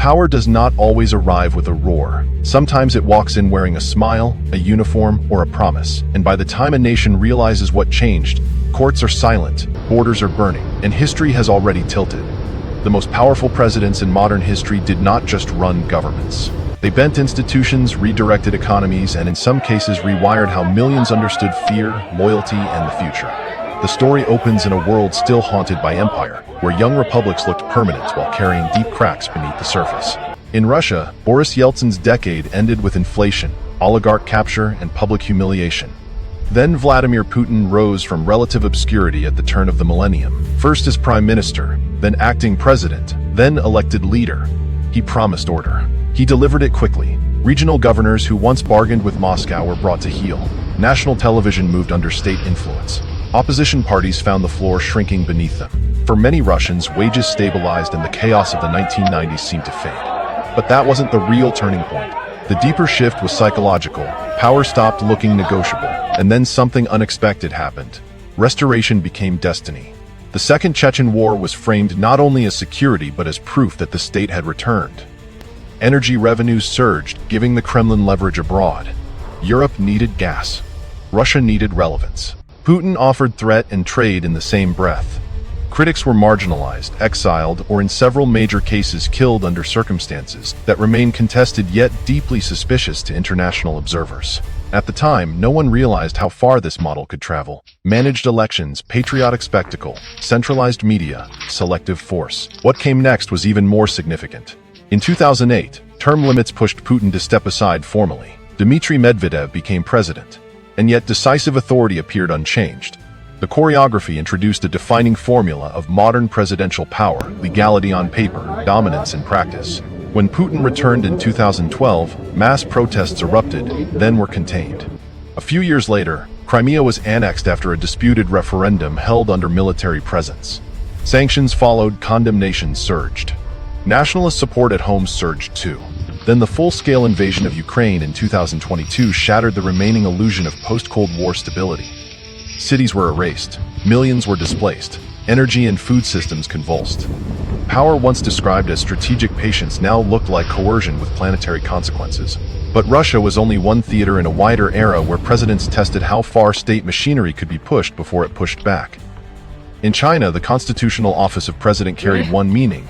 power does not always arrive with a roar. Sometimes it walks in wearing a smile, a uniform, or a promise. And by the time a nation realizes what changed, courts are silent, borders are burning, and history has already tilted. The most powerful presidents in modern history did not just run governments. They bent institutions, redirected economies, and in some cases rewired how millions understood fear, loyalty, and the future. The story opens in a world still haunted by empire, where young republics looked permanent while carrying deep cracks beneath the surface. In Russia, Boris Yeltsin's decade ended with inflation, oligarch capture, and public humiliation. Then Vladimir Putin rose from relative obscurity at the turn of the millennium, first as prime minister, then acting president, then elected leader. He promised order. He delivered it quickly. Regional governors who once bargained with Moscow were brought to heel. National television moved under state influence. Opposition parties found the floor shrinking beneath them. For many Russians, wages stabilized and the chaos of the 1990s seemed to fade. But that wasn't the real turning point. The deeper shift was psychological. Power stopped looking negotiable, and then something unexpected happened. Restoration became destiny. The Second Chechen War was framed not only as security but as proof that the state had returned. Energy revenues surged, giving the Kremlin leverage abroad. Europe needed gas. Russia needed relevance. Putin offered threat and trade in the same breath. Critics were marginalized, exiled, or in several major cases killed under circumstances that remain contested yet deeply suspicious to international observers. At the time, no one realized how far this model could travel. Managed elections, patriotic spectacle, centralized media, selective force. What came next was even more significant. In 2008, term limits pushed Putin to step aside formally. Dmitry Medvedev became president. And yet decisive authority appeared unchanged. The choreography introduced a defining formula of modern presidential power, legality on paper, dominance in practice. When Putin returned in 2012, mass protests erupted, then were contained. A few years later, Crimea was annexed after a disputed referendum held under military presence. Sanctions followed, condemnation surged. Nationalist support at home surged too. Then the full-scale invasion of Ukraine in 2022 shattered the remaining illusion of post-Cold War stability. Cities were erased, millions were displaced, energy and food systems convulsed. Power once described as strategic patience now looked like coercion with planetary consequences. But Russia was only one theater in a wider era where presidents tested how far state machinery could be pushed before it pushed back. In China, the constitutional office of president carried one meaning.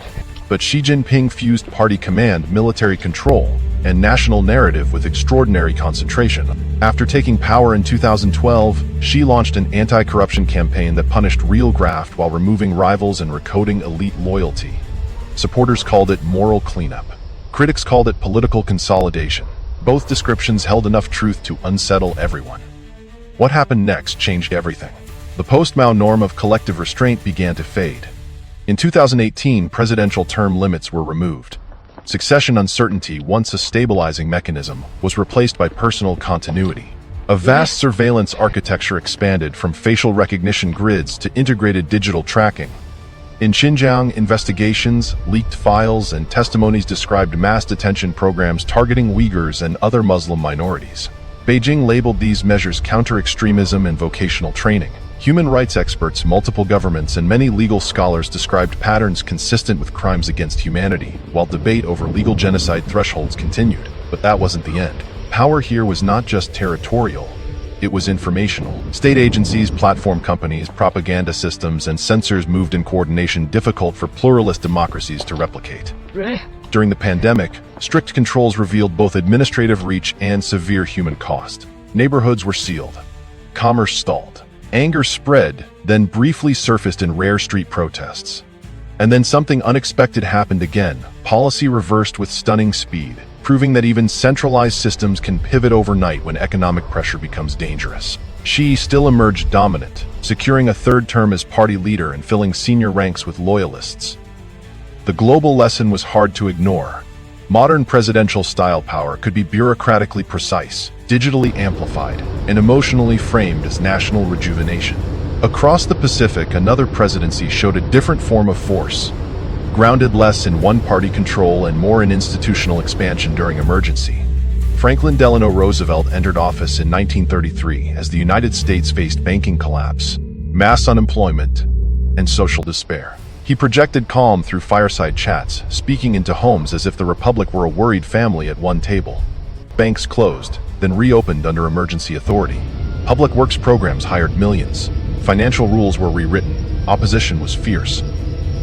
But Xi Jinping fused party command, military control, and national narrative with extraordinary concentration. After taking power in 2012, Xi launched an anti-corruption campaign that punished real graft while removing rivals and recoding elite loyalty. Supporters called it moral cleanup. Critics called it political consolidation. Both descriptions held enough truth to unsettle everyone. What happened next changed everything. The post-Mao norm of collective restraint began to fade. In 2018, presidential term limits were removed. Succession uncertainty, once a stabilizing mechanism, was replaced by personal continuity. A vast surveillance architecture expanded from facial recognition grids to integrated digital tracking. In Xinjiang, investigations, leaked files, and testimonies described mass detention programs targeting Uyghurs and other Muslim minorities. Beijing labeled these measures counter-extremism and vocational training. Human rights experts, multiple governments, and many legal scholars described patterns consistent with crimes against humanity, while debate over legal genocide thresholds continued. But that wasn't the end. Power here was not just territorial, it was informational. State agencies, platform companies, propaganda systems, and censors moved in coordination difficult for pluralist democracies to replicate. During the pandemic, strict controls revealed both administrative reach and severe human cost. Neighborhoods were sealed. Commerce stalled. Anger spread, then briefly surfaced in rare street protests. And then something unexpected happened again. Policy reversed with stunning speed, proving that even centralized systems can pivot overnight when economic pressure becomes dangerous. Xi still emerged dominant, securing a third term as party leader and filling senior ranks with loyalists. The global lesson was hard to ignore. Modern presidential-style power could be bureaucratically precise, digitally amplified, and emotionally framed as national rejuvenation. Across the Pacific, another presidency showed a different form of force, grounded less in one-party control and more in institutional expansion during emergency. Franklin Delano Roosevelt entered office in 1933 as the United States faced banking collapse, mass unemployment, and social despair. He projected calm through fireside chats, speaking into homes as if the republic were a worried family at one table. Banks closed, then reopened under emergency authority. Public works programs hired millions. Financial rules were rewritten. Opposition was fierce.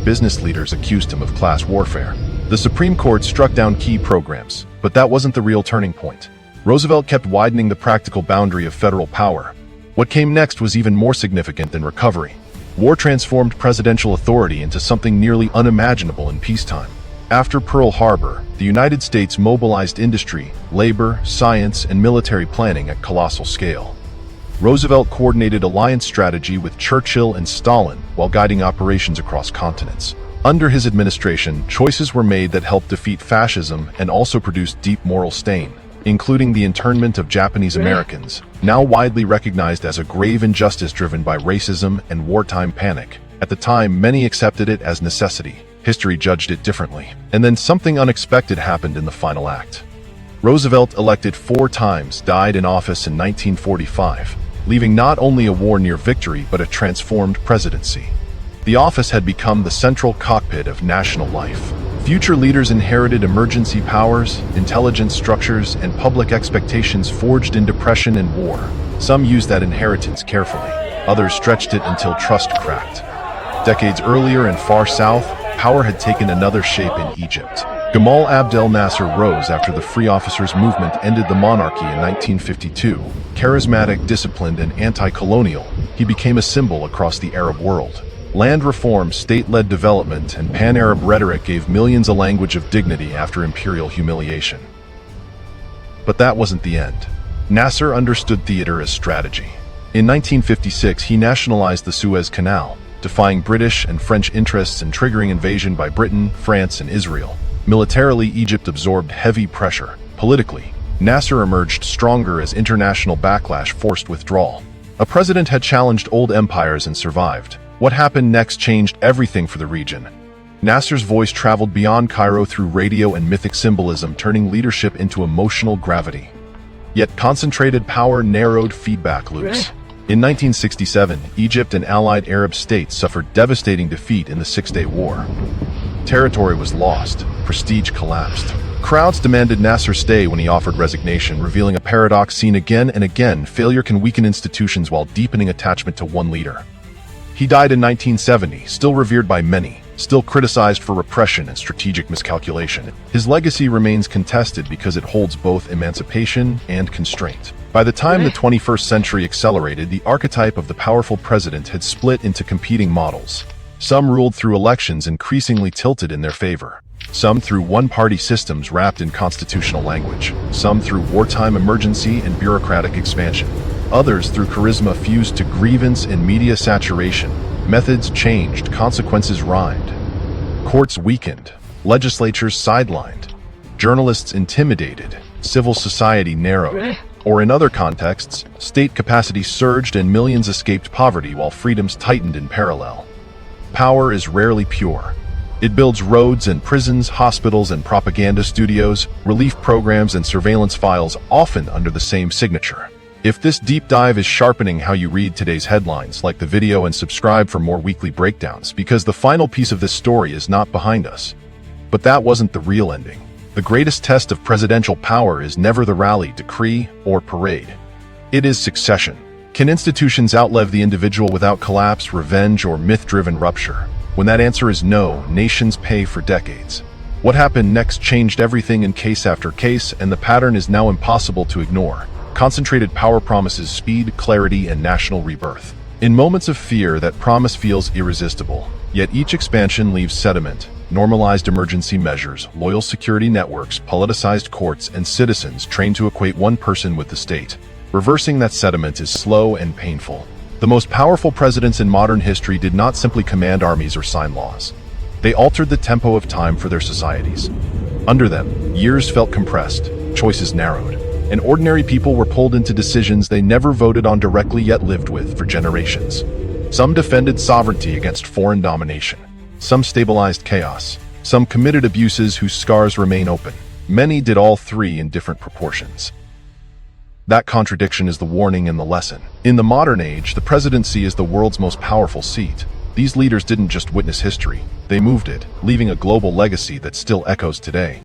Business leaders accused him of class warfare. The Supreme Court struck down key programs, but that wasn't the real turning point. Roosevelt kept widening the practical boundary of federal power. What came next was even more significant than recovery. War transformed presidential authority into something nearly unimaginable in peacetime. After Pearl Harbor, the United States mobilized industry, labor, science, and military planning at colossal scale. Roosevelt coordinated alliance strategy with Churchill and Stalin while guiding operations across continents. Under his administration, choices were made that helped defeat fascism and also produced deep moral stain, including the internment of Japanese Americans, now widely recognized as a grave injustice driven by racism and wartime panic. At the time, many accepted it as necessity. History judged it differently. And then something unexpected happened in the final act. Roosevelt, elected 4 times, died in office in 1945, leaving not only a war near victory but a transformed presidency. The office had become the central cockpit of national life. Future leaders inherited emergency powers, intelligence structures, and public expectations forged in depression and war. Some used that inheritance carefully. Others stretched it until trust cracked. Decades earlier and far south, power had taken another shape in Egypt. Gamal Abdel Nasser rose after the Free Officers Movement ended the monarchy in 1952. Charismatic, disciplined, and anti-colonial, he became a symbol across the Arab world. Land reform, state-led development, and pan-Arab rhetoric gave millions a language of dignity after imperial humiliation. But that wasn't the end. Nasser understood theater as strategy. In 1956, he nationalized the Suez Canal, defying British and French interests and triggering invasion by Britain, France, and Israel. Militarily, Egypt absorbed heavy pressure. Politically, Nasser emerged stronger as international backlash forced withdrawal. A president had challenged old empires and survived. What happened next changed everything for the region. Nasser's voice traveled beyond Cairo through radio and mythic symbolism, turning leadership into emotional gravity. Yet concentrated power narrowed feedback loops. In 1967, Egypt and allied Arab states suffered devastating defeat in the Six-Day War. Territory was lost, prestige collapsed. Crowds demanded Nasser stay when he offered resignation, revealing a paradox seen again and again: failure can weaken institutions while deepening attachment to one leader. He died in 1970, still revered by many, still criticized for repression and strategic miscalculation. His legacy remains contested because it holds both emancipation and constraint. By the time the 21st century accelerated, the archetype of the powerful president had split into competing models. Some ruled through elections increasingly tilted in their favor. Some through one-party systems wrapped in constitutional language. Some through wartime emergency and bureaucratic expansion. Others through charisma fused to grievance and media saturation. Methods changed, consequences rhymed. Courts weakened, legislatures sidelined, journalists intimidated, civil society narrowed. Or in other contexts, state capacity surged and millions escaped poverty while freedoms tightened in parallel. Power is rarely pure. It builds roads and prisons, hospitals and propaganda studios, relief programs and surveillance files, often under the same signature. If this deep dive is sharpening how you read today's headlines, like the video and subscribe for more weekly breakdowns, because the final piece of this story is not behind us. But that wasn't the real ending. The greatest test of presidential power is never the rally, decree, or parade. It is succession. Can institutions outlive the individual without collapse, revenge, or myth-driven rupture? When that answer is no, nations pay for decades. What happened next changed everything in case after case, and the pattern is now impossible to ignore. Concentrated power promises speed, clarity, and national rebirth. In moments of fear, that promise feels irresistible. Yet each expansion leaves sediment: normalized emergency measures, loyal security networks, politicized courts, and citizens trained to equate one person with the state. Reversing that sediment is slow and painful. The most powerful presidents in modern history did not simply command armies or sign laws. They altered the tempo of time for their societies. Under them, years felt compressed, choices narrowed, and ordinary people were pulled into decisions they never voted on directly yet lived with for generations. Some defended sovereignty against foreign domination. Some stabilized chaos. Some committed abuses whose scars remain open. Many did all three in different proportions. That contradiction is the warning and the lesson. In the modern age, the presidency is the world's most powerful seat. These leaders didn't just witness history, they moved it, leaving a global legacy that still echoes today.